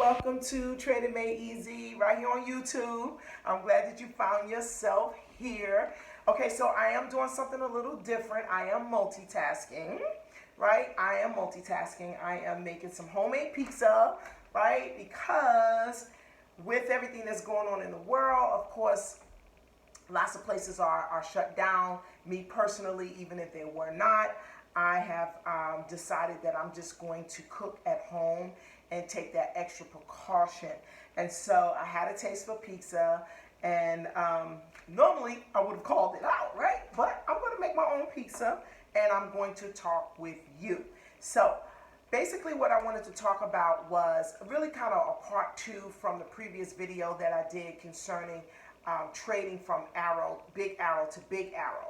welcome to Trading Made Easy right here on YouTube. I'm glad that you found yourself here. Okay, so I am doing something a little different. I am multitasking, right? I am multitasking. I am making some homemade pizza, right? Because with everything that's going on in the world, of course, lots of places are shut down. Me personally, even if they were not, I have decided that I'm just going to cook at home and take that extra precaution. And so I had a taste for pizza, and normally I would have called it out, right? But I'm going to make my own pizza, and I'm going to talk with you. So basically what I wanted to talk about was really kind of a part two from the previous video that I did concerning trading from big arrow to big arrow.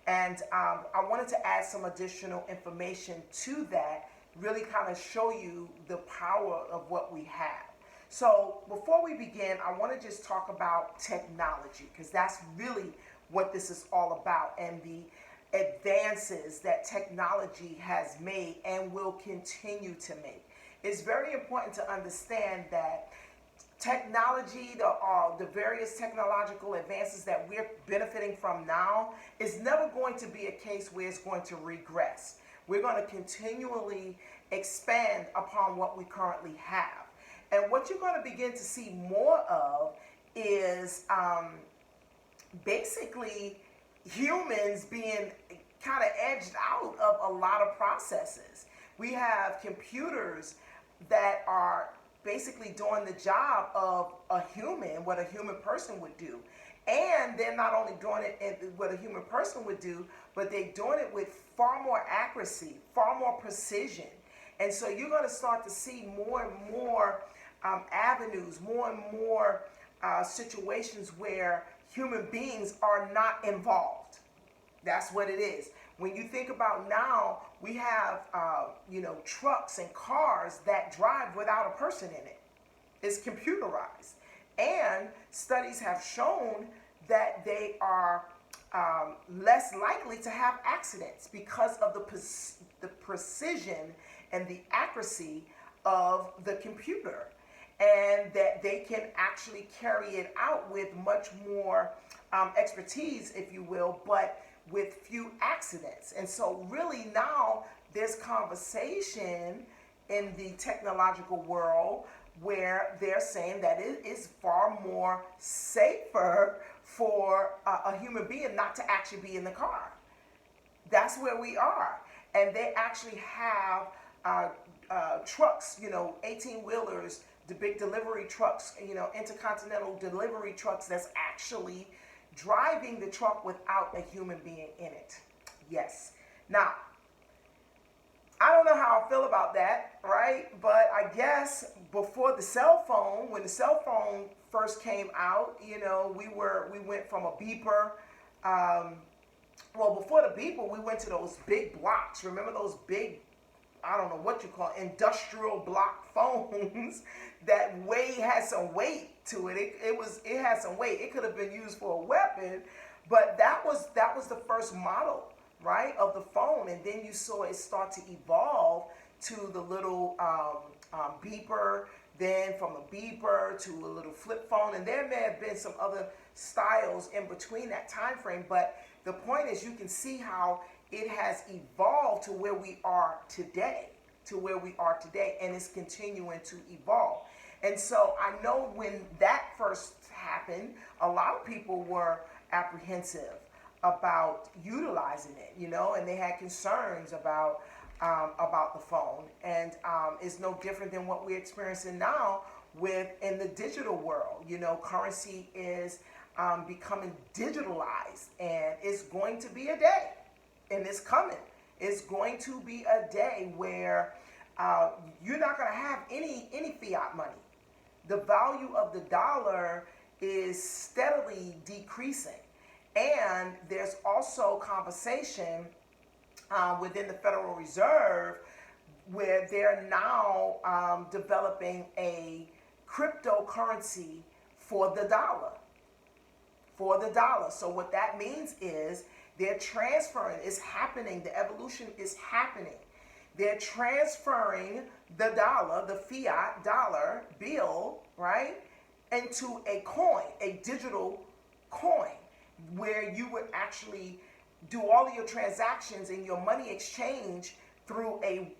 And I wanted to add some additional information to that, really kind of show you the power of what we have. So before we begin, I want to just talk about technology, because that's really what this is all about, and the advances that technology has made and will continue to make. It's very important to understand that technology, the various technological advances that we're benefiting from now, is never going to be a case where it's going to regress. We're going to continually expand upon what we currently have. And what you're going to begin to see more of is basically humans being kind of edged out of a lot of processes. We have computers that are basically doing the job of a human, what a human person would do. And they're not only doing it what a human person would do, but they're doing it with far more accuracy, far more precision. And so you're going to start to see more and more avenues, more and more situations where human beings are not involved. That's what it is. When you think about now, we have trucks and cars that drive without a person in it. It's computerized. And studies have shown that they are less likely to have accidents because of the precision and the accuracy of the computer, and that they can actually carry it out with much more expertise, if you will, but with few accidents. And so really now there's conversation in the technological world where they're saying that it is far more safer for a human being not to actually be in the car. That's where we are. And they actually have trucks, 18-wheelers, the big delivery trucks, intercontinental delivery trucks that's actually driving the truck without a human being in it. Yes. Now, I don't know how I feel about that, right? But I guess before the cell phone, when the cell phone first came out, we went from a beeper. Before the beeper, we went to those big blocks. Remember those big, I don't know what you call it, industrial block phones that had some weight to it. It had some weight. It could have been used for a weapon, but that was the first model, right, of the phone. And then you saw it start to evolve to the little beeper, then from a beeper to a little flip phone, and there may have been some other styles in between that time frame. But the point is, you can see how it has evolved to where we are today, and it's continuing to evolve. And so I know when that first happened, a lot of people were apprehensive about utilizing it, and they had concerns about the phone. And it's no different than what we're experiencing now in the digital world. Currency is becoming digitalized, and it's going to be a day. And it's coming. It's going to be a day where you're not going to have any fiat money. The value of the dollar is steadily decreasing. And there's also conversation within the Federal Reserve where they're now developing a cryptocurrency for the dollar. So what that means is they're transferring, it's happening, the evolution is happening. They're transferring the dollar, the fiat dollar bill, right, into a coin, a digital coin, where you would actually do all of your transactions and your money exchange through a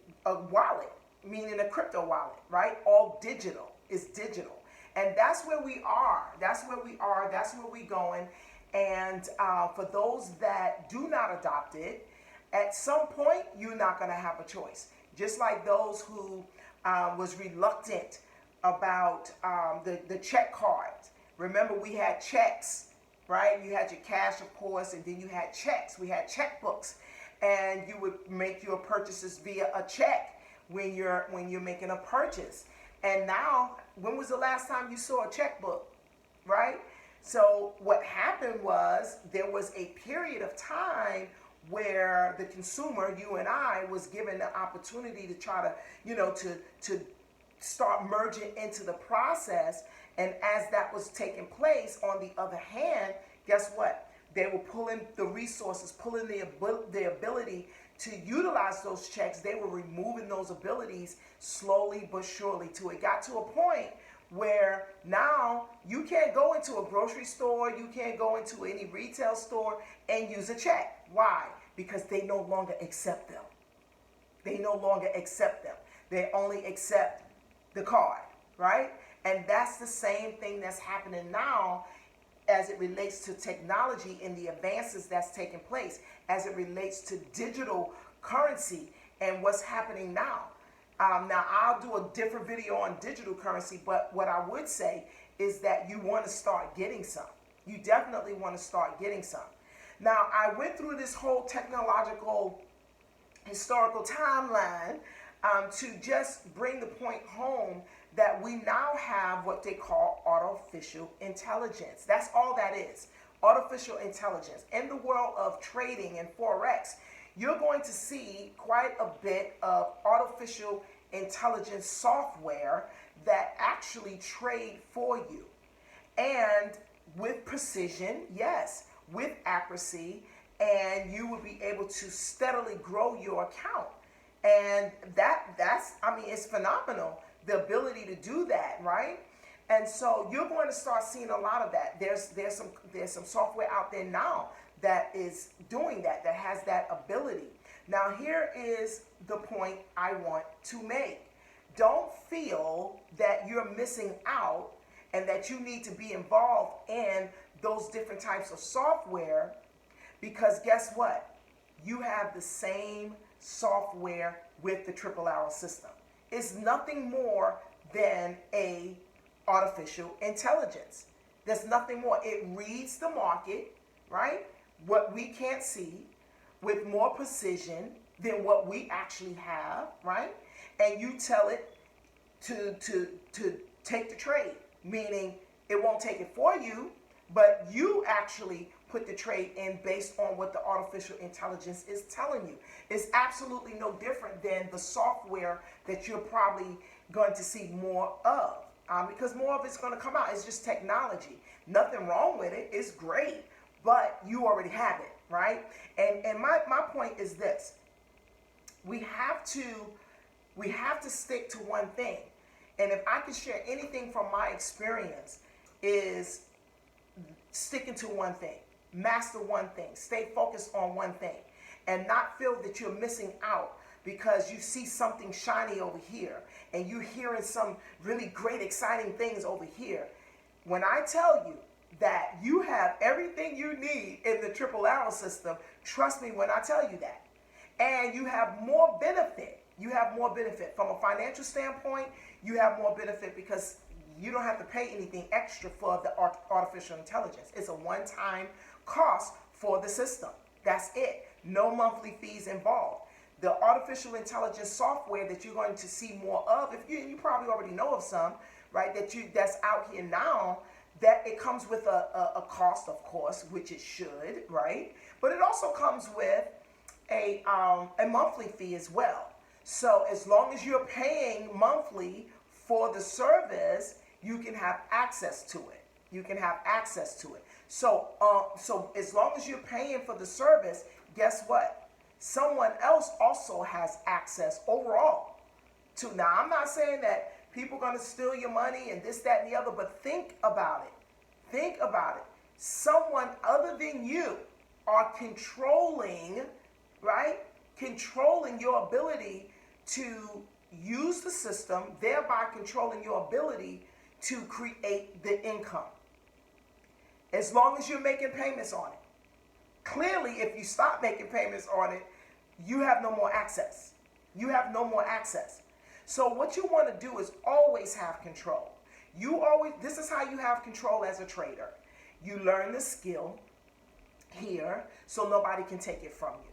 wallet, meaning a crypto wallet, right? All digital. It's digital. And that's where we are. That's where we are. That's where we're going. And for those that do not adopt it, at some point, you're not going to have a choice. Just like those who was reluctant about the check cards. Remember, we had checks, right? You had your cash, of course, and then you had checks. We had checkbooks, and you would make your purchases via a check when you're making a purchase. And now, when was the last time you saw a checkbook, right? So what happened was there was a period of time where the consumer, you and I, was given the opportunity to try to start merging into the process. And as that was taking place, on the other hand, guess what? They were pulling the resources, pulling the ability to utilize those checks. They were removing those abilities slowly but surely, till it got to a point where now you can't go into a grocery store, you can't go into any retail store and use a check. Why? Because they no longer accept them. They no longer accept them. They only accept the card, right? And that's the same thing that's happening now as it relates to technology and the advances that's taking place, as it relates to digital currency and what's happening now. Now, I'll do a different video on digital currency, but what I would say is that you want to start getting some. You definitely want to start getting some. Now, I went through this whole technological historical timeline to just bring the point home that we now have what they call artificial intelligence. That's all that is, artificial intelligence. In the world of trading and Forex, you're going to see quite a bit of artificial intelligence software that actually trade for you. And with precision, yes, with accuracy, and you will be able to steadily grow your account. And that's, I mean, it's phenomenal, the ability to do that, right? And so you're going to start seeing a lot of that. There's some software out there now that is doing that, that has that ability. Now, here is the point I want to make. Don't feel that you're missing out and that you need to be involved in those different types of software, because guess what? You have the same software with the triple arrow system. It's nothing more than a artificial intelligence. There's nothing more. It reads the market, right? What we can't see, with more precision than what we actually have, right? And you tell it to take the trade, meaning it won't take it for you, but you actually put the trade in based on what the artificial intelligence is telling you. It's absolutely no different than the software that you're probably going to see more of, because more of it's going to come out. It's just technology. Nothing wrong with it. It's great, but you already have it, right? And my point is this. We have to stick to one thing. And if I could share anything from my experience, is sticking to one thing. Master one thing. Stay focused on one thing. And not feel that you're missing out because you see something shiny over here and you're hearing some really great, exciting things over here. When I tell you that you have everything you need in the triple arrow system, trust me when I tell you that. And you have more benefit. You have more benefit from a financial standpoint. You have more benefit because you don't have to pay anything extra for the artificial intelligence. It's a one-time cost for the system. That's it. No monthly fees involved. The artificial intelligence software that you're going to see more of, if you probably already know of some, right, that's out here now, that it comes with a cost, of course, which it should, right? But it also comes with a monthly fee as well. So as long as you're paying monthly for the service, you can have access to it. You can have access to it. So as long as you're paying for the service, guess what? someone else also has access overall to. Now, I'm not saying that people are going to steal your money and this, that, and the other, but think about it. Think about it. Someone other than you are controlling, right? Controlling your ability to use the system, thereby controlling your ability to create the income. As long as you're making payments on it. Clearly, if you stop making payments on it, you have no more access. You have no more access. So what you want to do is always have control. This is how you have control as a trader. You learn the skill here so nobody can take it from you.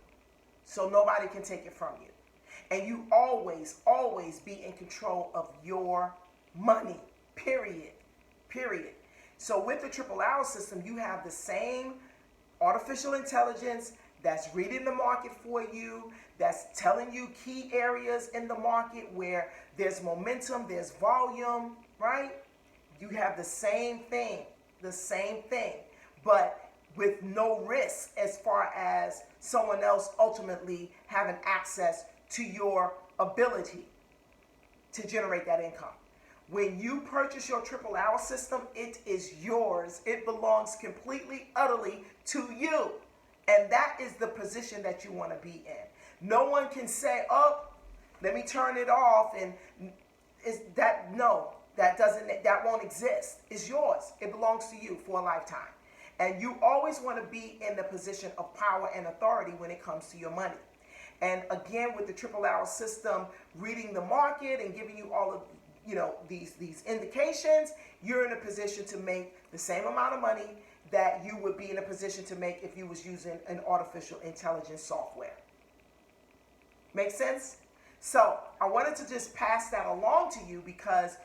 So nobody can take it from you. And you always, always be in control of your money, period. Period. So with the triple arrow system, you have the same artificial intelligence that's reading the market for you, that's telling you key areas in the market where there's momentum, there's volume, right? You have the same thing, but with no risk as far as someone else ultimately having access to your ability to generate that income. When you purchase your triple arrow system, it is yours. It belongs completely, utterly to you. And that is the position that you want to be in. No one can say, oh, let me turn it off, and that won't exist. It's yours. It belongs to you for a lifetime. And you always want to be in the position of power and authority when it comes to your money. And again, with the triple arrow system, reading the market and giving you all of these indications, you're in a position to make the same amount of money that you would be in a position to make if you was using an artificial intelligence software. Make sense? So I wanted to just pass that along to you because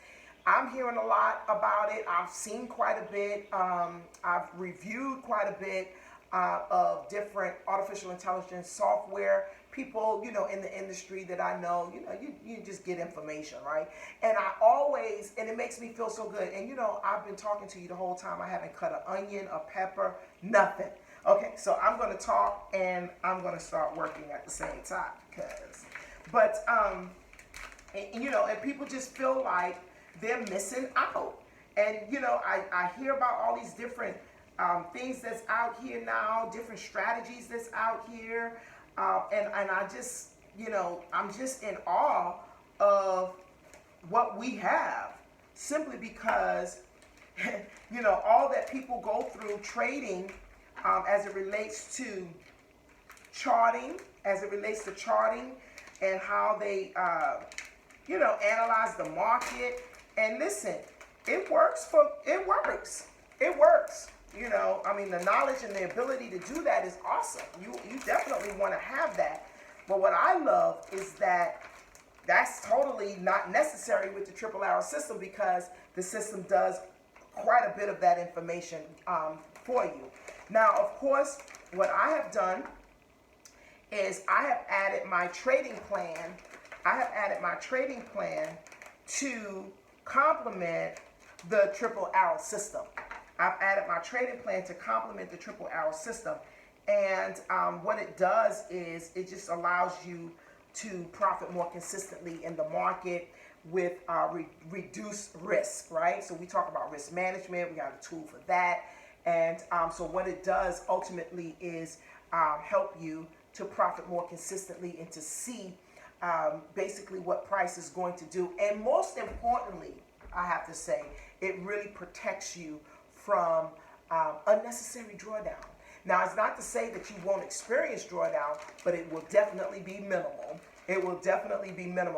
I'm hearing a lot about it. I've seen quite a bit. I've reviewed quite a bit of different artificial intelligence software. People, in the industry that I know, you just get information, right? And it makes me feel so good. And, I've been talking to you the whole time. I haven't cut an onion, a pepper, nothing. Okay, so I'm going to talk and I'm going to start working at the same time and people just feel like they're missing out. And, I hear about all these different things that's out here now, different strategies that's out here. And I just, I'm just in awe of what we have simply because, all that people go through trading as it relates to charting, and how they, analyze the market. And listen, it works. The knowledge and the ability to do that is awesome. You definitely want to have that. But what I love is that that's totally not necessary with the triple arrow system because the system does quite a bit of that information for you. Now, of course, what I have done is I have added my trading plan. To complement the triple arrow system. I've added my trading plan to complement the triple arrow system. And what it does is it just allows you to profit more consistently in the market with reduced risk, right? So we talk about risk management. We got a tool for that. And so what it does ultimately is help you to profit more consistently and to see basically what price is going to do. And most importantly, I have to say, it really protects you from unnecessary drawdown. Now, it's not to say that you won't experience drawdown, but it will definitely be minimal.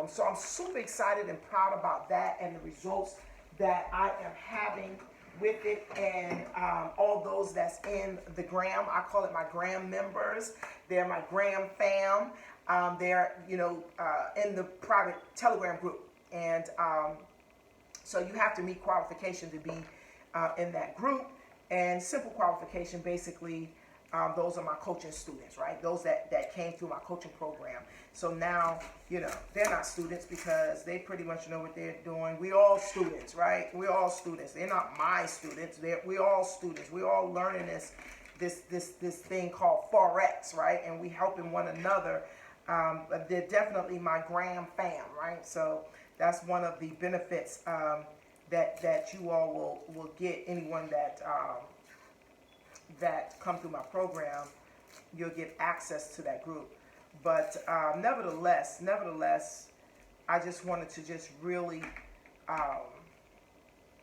So I'm super excited and proud about that and the results that I am having with it. And all those that's in the Gram, I call it my Gram members. They're my Gram fam. They're, in the private Telegram group. And so you have to meet qualification to be in that group. And simple qualification, basically, those are my coaching students, right? Those that came through my coaching program. So now, they're not students because they pretty much know what they're doing. We all students, right? We're all students. They're not my students. We all students. We're all learning this thing called Forex, right? And we helping one another. They're definitely my Graham fam, right? So that's one of the benefits that you all will get. Anyone that come through my program, you'll get access to that group. But nevertheless, I just wanted to just really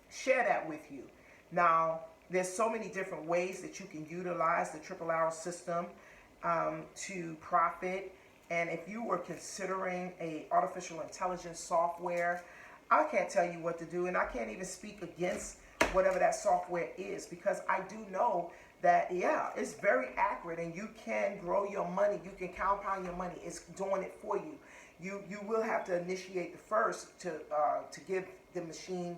share that with you. Now, there's so many different ways that you can utilize the triple arrow system to profit. And if you were considering a artificial intelligence software, I can't tell you what to do, and I can't even speak against whatever that software is, because I do know that, yeah, it's very accurate, and you can grow your money. You can compound your money. It's doing it for you. You will have to initiate the first to give the machine,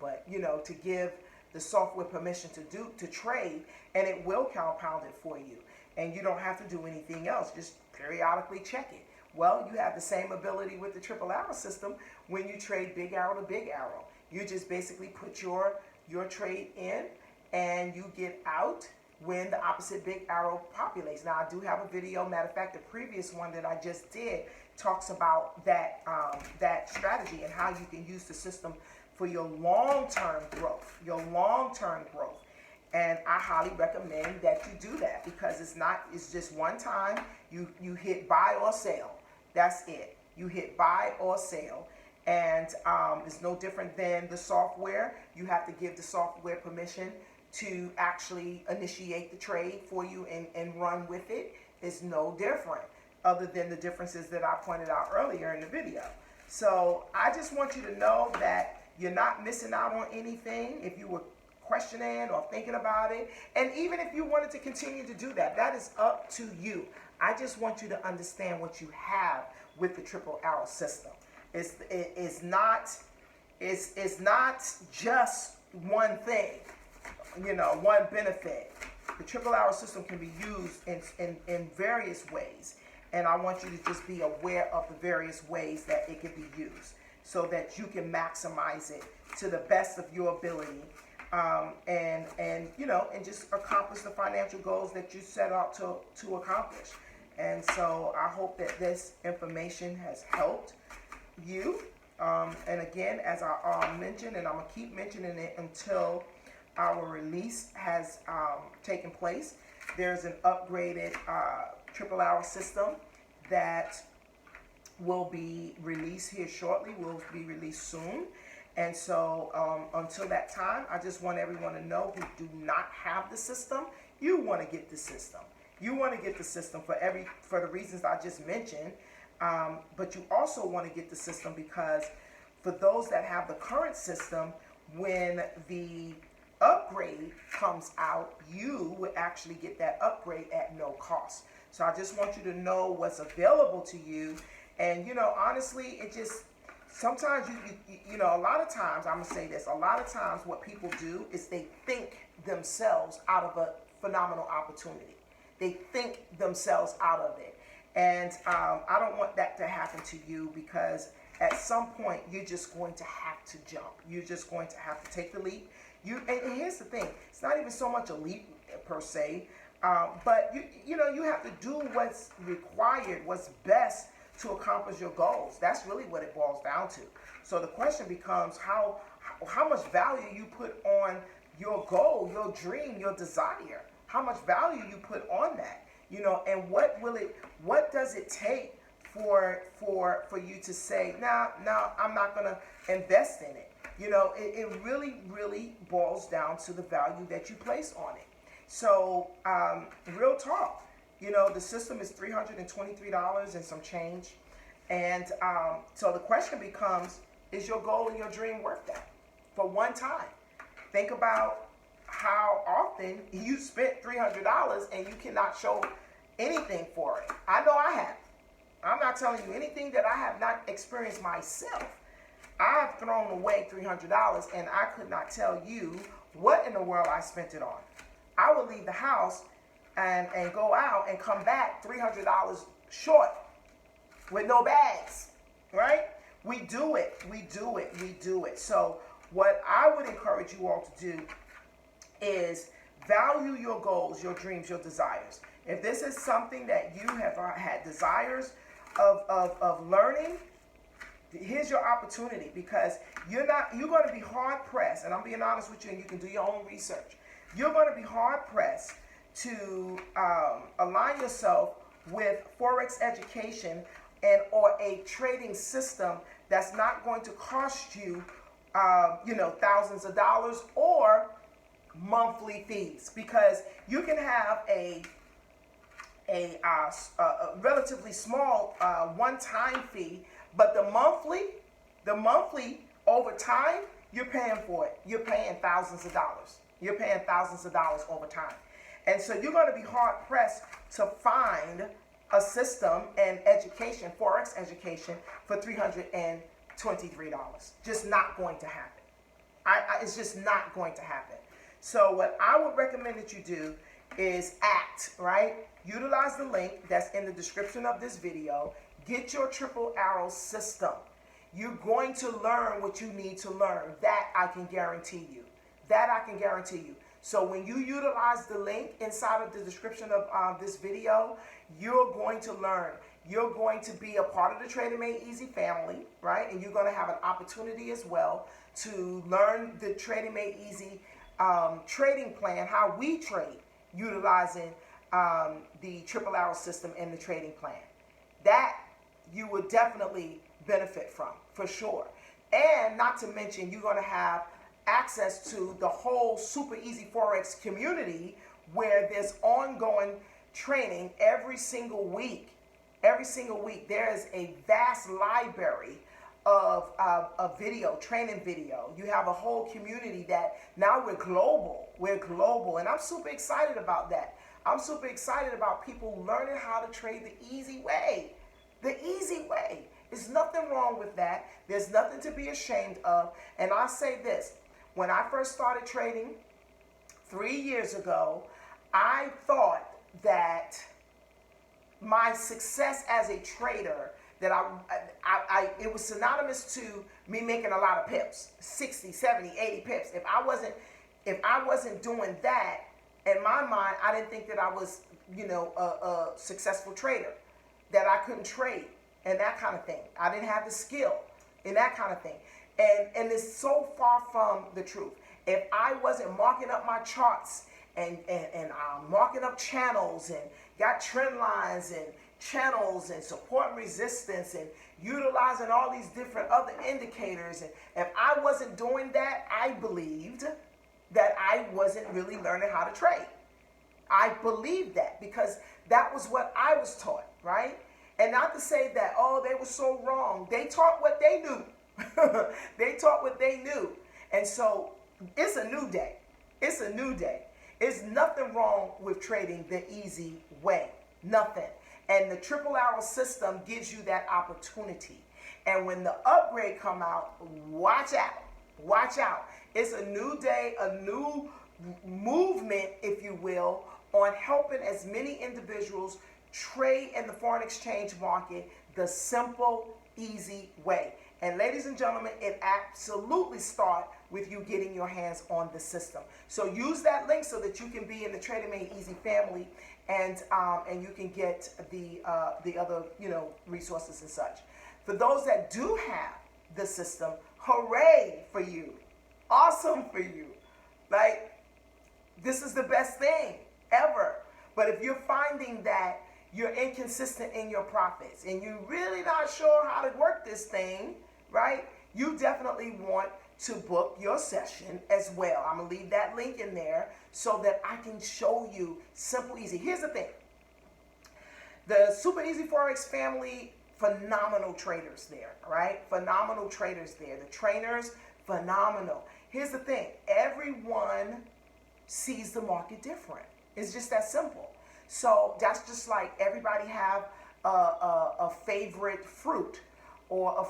but to give the software permission to trade, and it will compound it for you. And you don't have to do anything else. Just periodically check it. Well, you have the same ability with the triple arrow system when you trade big arrow to big arrow. You just basically put your trade in, and you get out when the opposite big arrow populates. Now, I do have a video. Matter of fact, the previous one that I just did talks about that strategy and how you can use the system for your long-term growth. And I highly recommend that you do that, because it's just one time you hit buy or sell. That's it. You hit buy or sell. And it's no different than the software. You have to give the software permission to actually initiate the trade for you and run with it. It's no different, other than the differences that I pointed out earlier in the video. So I just want you to know that you're not missing out on anything if you were questioning or thinking about it. And even if you wanted to continue to do that, that is up to you. I just want you to understand what you have with the triple arrow system. It's not just one thing, one benefit. The triple arrow system can be used in various ways. And I want you to just be aware of the various ways that it can be used, so that you can maximize it to the best of your ability, and just accomplish the financial goals that you set out to accomplish. And so I hope that this information has helped you. And again, as I mentioned, and I'm gonna keep mentioning it until our release has taken place, there's an upgraded triple arrow system that will be released here shortly, will be released soon. And so until that time, I just want everyone to know who do not have the system, you want to get the system. You want to get the system for the reasons I just mentioned, but you also want to get the system because for those that have the current system, when the upgrade comes out, you would actually get that upgrade at no cost. So I just want you to know what's available to you. And honestly, it just sometimes you a lot of times, I'm gonna say this, a lot of times what people do is they think themselves out of a phenomenal opportunity. They think themselves out of it. And I don't want that to happen to you, because at some point you're just going to have to jump. You're just going to have to take the leap. And here's the thing, it's not even so much a leap per se, but you have to do what's required, what's best to accomplish your goals. That's really what it boils down to. So the question becomes how much value you put on your goal, your dream, your desire. How much value you put on that, and what does it take for you to say, now I'm not gonna invest in it. It really boils down to the value that you place on it. So real talk, the system is $323 and some change. And so the question becomes, is your goal and your dream worth that for one time? Think about how often you spent $300 and you cannot show anything for it. I know I have. I'm not telling you anything that I have not experienced myself. I've thrown away $300 and I could not tell you what in the world I spent it on. I would leave the house and go out and come back $300 short with no bags, right? We do it. So what I would encourage you all to do is value your goals, your dreams, your desires. If this is something that you have had desires of learning, here's your opportunity, because you're going to be hard pressed, and I'm being honest with you, and you can do your own research. You're going to be hard pressed to align yourself with Forex education and or a trading system that's not going to cost you, thousands of dollars or monthly fees, because you can have a relatively small one-time fee, but the monthly over time, you're paying for it. You're paying thousands of dollars. You're paying thousands of dollars over time. And so you're going to be hard pressed to find a system and education, Forex education, for $323. Just not going to happen. It's just not going to happen. So what I would recommend that you do is act, right? Utilize the link that's in the description of this video. Get your triple arrow system. You're going to learn what you need to learn. That I can guarantee you. That I can guarantee you. So when you utilize the link inside of the description of this video, you're going to learn. You're going to be a part of the Trading Made Easy family, right? And you're going to have an opportunity as well to learn the Trading Made Easy trading plan, how we trade, utilizing the triple arrow system and the trading plan. That you would definitely benefit from, for sure. And not to mention, you're going to have access to the whole Super Easy Forex community, where there's ongoing training every single week. Every single week, there is a vast library of training video. You have a whole community that now we're global. We're global, and I'm super excited about that. I'm super excited about people learning how to trade the easy way. The easy way. There's nothing wrong with that. There's nothing to be ashamed of. And I'll say this. When I first started trading 3 years ago, I thought that my success as a trader, that it was synonymous to me making a lot of pips, 60, 70, 80 pips. If I wasn't doing that, in my mind, I didn't think that I was, a successful trader, that I couldn't trade and that kind of thing. I didn't have the skill and that kind of thing. And it's so far from the truth. If I wasn't marking up my charts and marking up channels and got trend lines and channels and support and resistance and utilizing all these different other indicators, and if I wasn't doing that, I believed that I wasn't really learning how to trade. I believed that because that was what I was taught, right? And not to say that, oh, they were so wrong. They taught what they knew. They taught what they knew. And so it's a new day. It's a new day. There's nothing wrong with trading the easy way. Nothing. And the triple arrow system gives you that opportunity. And when the upgrade come out, watch out. Watch out. It's a new day, a new movement, if you will, on helping as many individuals trade in the foreign exchange market the simple, easy way. And ladies and gentlemen, it absolutely starts with you getting your hands on the system. So use that link so that you can be in the Trading Made Easy family, and you can get the other resources and such. For those that do have the system, hooray for you! Awesome for you! Like, this is the best thing ever. But if you're finding that you're inconsistent in your profits and you're really not sure how to work this thing, right? You definitely want to book your session as well. I'm going to leave that link in there so that I can show you simple, easy. Here's the thing. The Super Easy Forex family, phenomenal traders there, right? Phenomenal traders there. The trainers, phenomenal. Here's the thing. Everyone sees the market different. It's just that simple. So that's just like everybody have a favorite fruit or a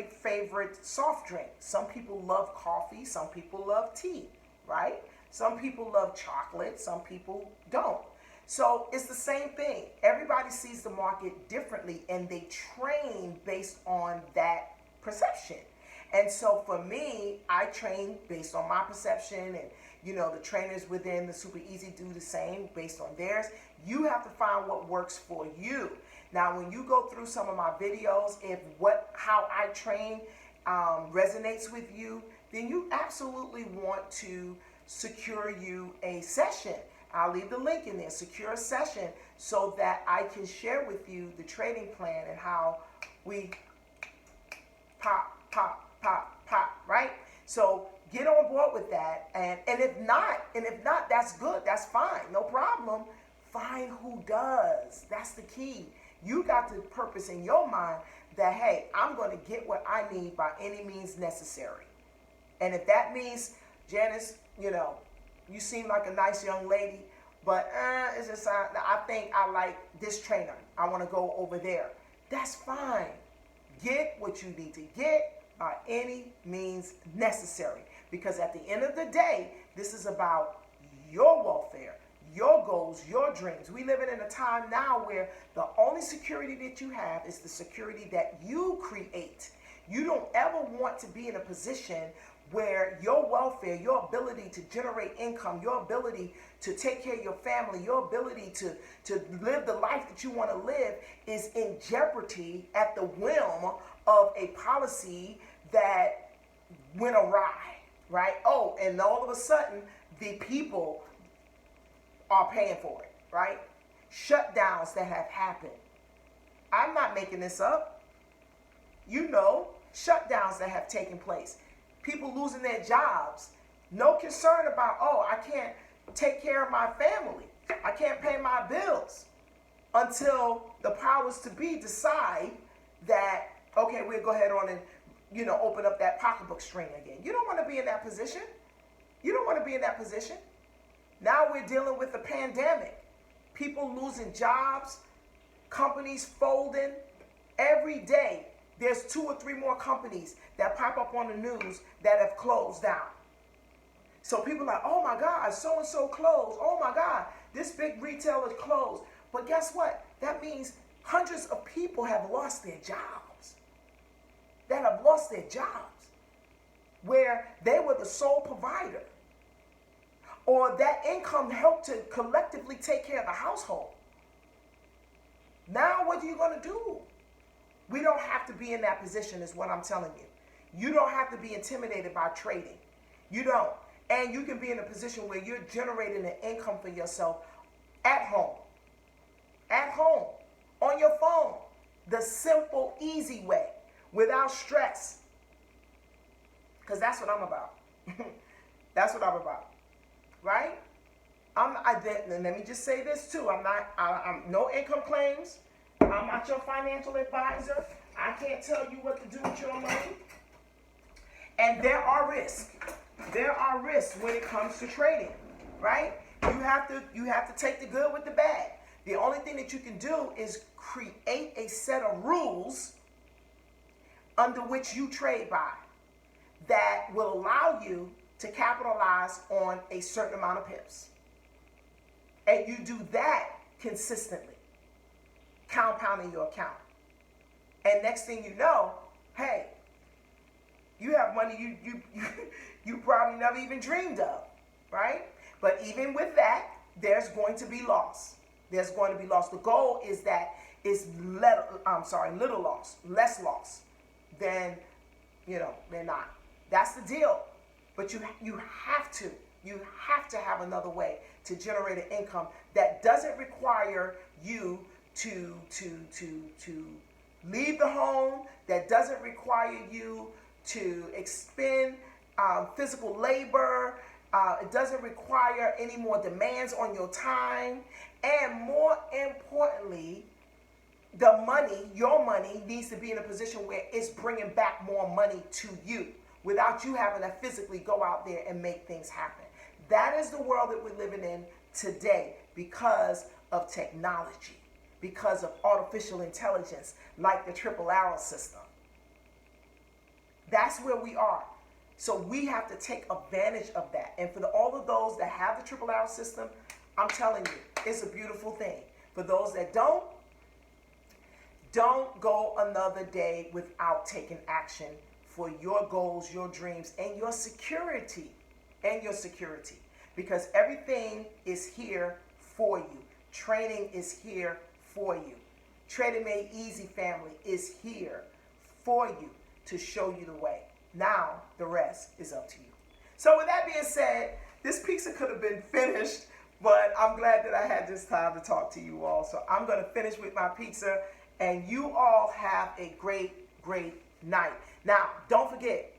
favorite soft drink. Some people love coffee, some people love tea, right? Some people love chocolate, some people don't. So it's the same thing. Everybody sees the market differently and they train based on that perception. And so for me, I train based on my perception, and the trainers within the Super Easy do the same based on theirs. You have to find what works for you. Now, when you go through some of my videos, if how I train resonates with you, then you absolutely want to secure you a session. I'll leave the link in there. Secure a session so that I can share with you the trading plan and how we pop, right? So get on board with that. And if not, that's good. That's fine. No problem. Find who does. That's the key. You got the purpose in your mind that, hey, I'm going to get what I need by any means necessary. And if that means, Janice, you seem like a nice young lady, but it's just, I think I like this trainer. I want to go over there. That's fine. Get what you need to get by any means necessary. Because at the end of the day, this is about your welfare, your goals, your dreams. We live in a time now where the only security that you have is the security that you create. You don't ever want to be in a position where your welfare, your ability to generate income, your ability to take care of your family, your ability to live the life that you want to live is in jeopardy at the whim of a policy that went awry, right? Oh, and all of a sudden, the people are paying for it, right? Shutdowns that have happened. I'm not making this up. Shutdowns that have taken place. People losing their jobs. No concern about, I can't take care of my family. I can't pay my bills until the powers to be decide that, okay, we'll go ahead on and, open up that pocketbook string again. You don't want to be in that position. You don't want to be in that position. Now we're dealing with a pandemic. People losing jobs, companies folding. Every day, there's 2 or 3 more companies that pop up on the news that have closed down. So people are like, oh my God, so-and-so closed. Oh my God, this big retailer is closed. But guess what? That means hundreds of people have lost their jobs. Where they were the sole provider. Or that income helped to collectively take care of the household. Now what are you going to do? We don't have to be in that position is what I'm telling you. You don't have to be intimidated by trading. You don't. And you can be in a position where you're generating an income for yourself at home. At home. On your phone. The simple, easy way. Without stress. Because that's what I'm about. That's what I'm about. Right? And let me just say this too. I'm no income claims. I'm not your financial advisor. I can't tell you what to do with your money. And there are risks. There are risks when it comes to trading, right? You have to take the good with the bad. The only thing that you can do is create a set of rules under which you trade by that will allow you to capitalize on a certain amount of pips. And you do that consistently, compounding your account. And next thing you know, hey, you have money you probably never even dreamed of, right? But even with that, there's going to be loss. There's going to be loss. The goal is that it's little loss, less loss than, they're not. That's the deal. But you have to have another way to generate an income that doesn't require you to leave the home, that doesn't require you to expend physical labor. It doesn't require any more demands on your time. And more importantly, your money needs to be in a position where it's bringing back more money to you without you having to physically go out there and make things happen. That is the world that we're living in today because of technology, because of artificial intelligence like the triple arrow system. That's where we are. So we have to take advantage of that. And for all of those that have the triple arrow system, I'm telling you, it's a beautiful thing. For those that don't go another day without taking action for your goals, your dreams, and your security. Because everything is here for you. Training is here for you. Trading Made Easy family is here for you to show you the way. Now the rest is up to you. So with that being said, this pizza could have been finished, but I'm glad that I had this time to talk to you all. So I'm going to finish with my pizza, and you all have a great, great night. Now, don't forget,